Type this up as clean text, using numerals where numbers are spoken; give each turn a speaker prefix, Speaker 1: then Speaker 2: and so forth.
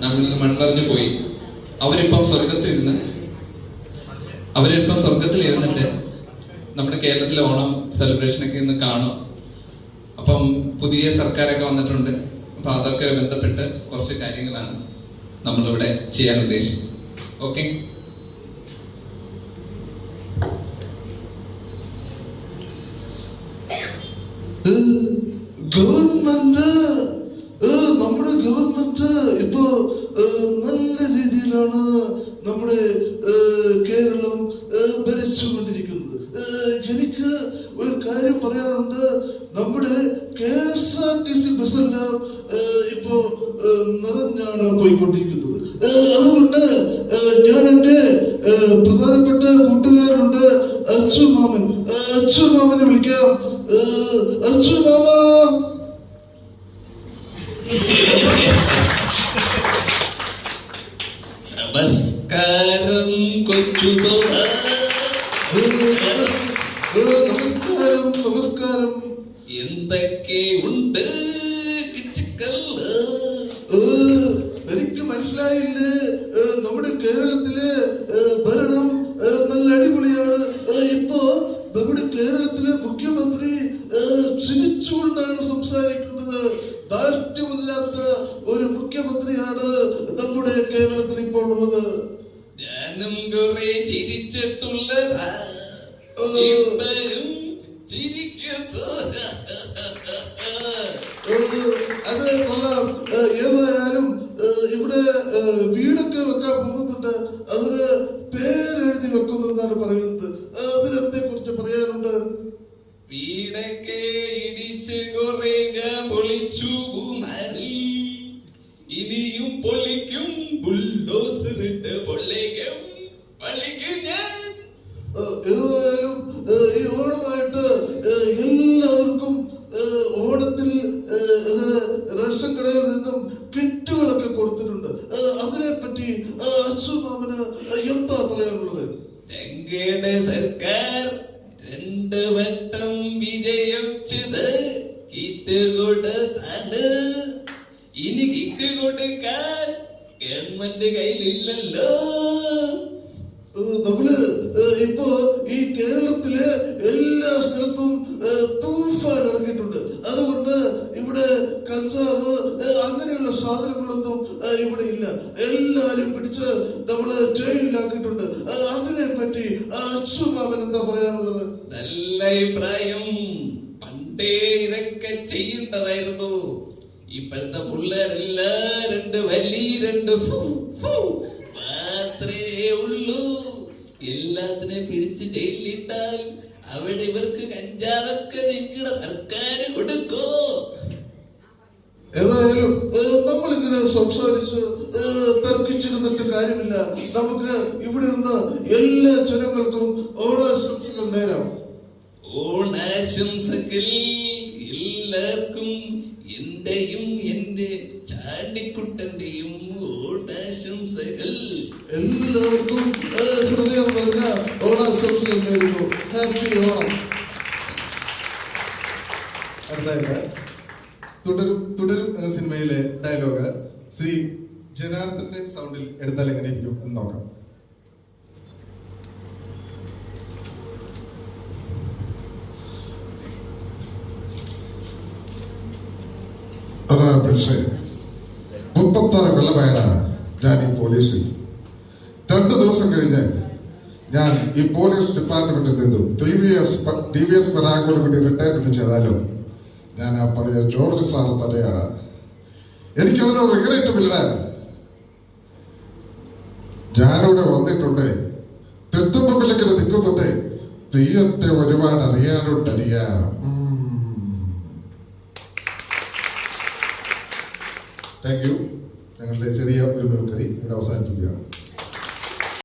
Speaker 1: നമ്മളിൽ നിന്ന് മൺമറിഞ്ഞു പോയി. അവരിപ്പം സ്വർഗത്തിൽ ഇരുന്നിട്ട് നമ്മുടെ കേരളത്തിലെ ഓണം സെലിബ്രേഷനൊക്കെ ഇന്ന് കാണും. അപ്പം പുതിയ സർക്കാരൊക്കെ വന്നിട്ടുണ്ട്. അപ്പൊ അതൊക്കെ ബന്ധപ്പെട്ട് കുറച്ച് കാര്യങ്ങളാണ് നമ്മളിവിടെ ചെയ്യാൻ ഉദ്ദേശിച്ചത്. ഓക്കെ,
Speaker 2: നമ്മുടെ ഗവൺമെന്റ് ഇപ്പോ നല്ല രീതിയിലാണ് നമ്മുടെ കേരളം ഭരിച്ചുകൊണ്ടിരിക്കുന്നത്. എനിക്ക് ഒരു കാര്യം പറയാനുണ്ട്. നമ്മുടെ KSRTC ബസ്സെല്ലാം ഇപ്പോ നിറഞ്ഞാണ് പോയിക്കൊണ്ടിരിക്കുന്നത്. അതുകൊണ്ട് ഞാൻ എന്റെ പ്രധാനപ്പെട്ട കൂട്ടുകാരുണ്ട് അച്ചു മാമനെ വിളിക്കാം. അച്ചു മാമ,
Speaker 3: നമസ്കാരം കൊച്ചു.
Speaker 2: നമസ്കാരം.
Speaker 3: എന്തൊക്കെ ഉണ്ട്?
Speaker 2: എനിക്ക് മനസ്സിലായില്ലേ, നമ്മുടെ കേരളത്തിലെ ഭരണം നല്ല അടിപൊളിയാണ്. ഇപ്പോ നമ്മുടെ കേരളത്തിലെ മുഖ്യമന്ത്രി ചിരിച്ചുകൊണ്ടാണ് സംസാരിക്കുന്നത്. ധാർഷ്ട്യമില്ലാത്ത ഒരു മുഖ്യമന്ത്രിയാണ് നമ്മുടെ കേരളത്തിൽ ഇപ്പോൾ ഉള്ളത്.
Speaker 3: ഞാനും കുറെ ചിരിച്ചിട്ടുള്ളതാ.
Speaker 2: അത് കൊള്ളാം. ഏതായാലും ഇവിടെ വീടൊക്കെ വെക്കാൻ പോകുന്നുണ്ട്. അതിന് പേരെഴുതി വെക്കുന്നെന്നാണ് പറയുന്നത്. അതിനെന്തെ കുറിച്ച് പറയാനുണ്ട്?
Speaker 3: വീടൊക്കെ ഇടിച്ച് കുറെ പൊളിച്ചു മാറി. ഇനിയും പൊളിക്കും, ബുൾഡോസറിട്ട് പൊള്ളിക്കും ഞാൻ.
Speaker 2: ഏതായാലും ഈ ഓണമായിട്ട് എല്ലാവർക്കും ഓണത്തിൽ റേഷൻ കടയിൽ നിന്നും കിറ്റുകളൊക്കെ കൊടുത്തിട്ടുണ്ട്. അതിനെപ്പറ്റി അച്ചു മാമന് എന്താ പറയാനുള്ളത്?
Speaker 3: ഞങ്ങളുടെ സർക്കാർ 2 വട്ടം വിജയിച്ചത് കിറ്റ് കൊടുത്താണ്. ഇനി കിറ്റ് കൊടുക്കാൻ ഗവൺമെന്റ് കയ്യിലില്ലല്ലോ.
Speaker 2: നമ്മള് ഇപ്പോ ഈ കേരളത്തിലെ എല്ലാ സ്ഥലത്തും തൂഫാൻ ഇറങ്ങിയിട്ടുണ്ട്. അതുകൊണ്ട് ഇവിടെ കഞ്ചാവ് അങ്ങനെയുള്ള സാധനങ്ങളൊന്നും ഇവിടെ ഇല്ല. എല്ലാരും പിടിച്ച് നമ്മള് ജയിലിലാക്കിയിട്ടുണ്ട്. അതിനെ പറ്റി അച്ചു മാമൻ എന്താ പറയാനുള്ളത്?
Speaker 3: നല്ല അഭിപ്രായം. പണ്ടേ ഇതൊക്കെ ചെയ്യേണ്ടതായിരുന്നു. ഇപ്പോഴത്തെ പിള്ളേരെല്ലാം 2 വലി 2 മാത്രമേ ഉള്ളൂ. എല്ലാത്തിനെയും പിടിച്ച് ജയിലിട്ടാൽ അവിടെ ഇവർക്ക് കഞ്ചാവൊക്കെ നിങ്ങളുടെ സർക്കാർ കൊടുക്കോ?
Speaker 2: ഏതായാലും നമ്മളിങ്ങനെ സംസാരിച്ച് തർക്കിച്ചിരുന്നിട്ട് കാര്യമില്ല. നമുക്ക് ഇവിടെ നിന്ന് എല്ലാ ജനങ്ങൾക്കും ഓണാശംസകൾ നേരാം.
Speaker 3: ഓണാശംസകൾ എല്ലാവർക്കും. എന്റെയും എന്റെ ചാണ്ടിക്കുട്ടന്റെയും ഓണാശംസകൾ.
Speaker 2: എല്ലാവർക്കും ഹൃദയം നിറഞ്ഞ ഓണാശംസകൾ നേരുന്നു. ഹാപ്പി ഓണം. അടുത്തായിട്ട് തുടരും എന്ന സിനിമയിലെ ഡയലോഗ് ശ്രീ ജനാർദ്ദന്റെ സൗണ്ടിൽ എടുത്താൽ എങ്ങനെയിരിക്കും എന്ന് നോക്കാം.
Speaker 4: പക്ഷേ 36 കൊല്ലമായാണ് ഞാൻ ഈ പോലീസിൽ. 2 ദിവസം കഴിഞ്ഞ് ഞാൻ ഈ പോലീസ് ഡിപ്പാർട്ട്മെന്റിൽ നിന്നും DVS പരാഗോട് കൂടി റിട്ടയർമെന്റ് ചെയ്താലും ഞാൻ ആ പഴയ ജോർജ് സാർ തന്നെയാണ്. എനിക്കതിനൊരു റിഗ്രറ്റുമില്ല. ഞാനിവിടെ വന്നിട്ടുണ്ട്, തെറ്റുമ്പിലേക്ക് നിൽക്കുന്നുണ്ട്. തെയ്യത്തെ ഒരുപാട് അറിയാനുണ്ടറിയാം. Thank you. ഞങ്ങളുടെ ചെറിയ ഒരു മിമിക്രി ഇവിടെ അവസാനിപ്പിക്കുകയാണ്.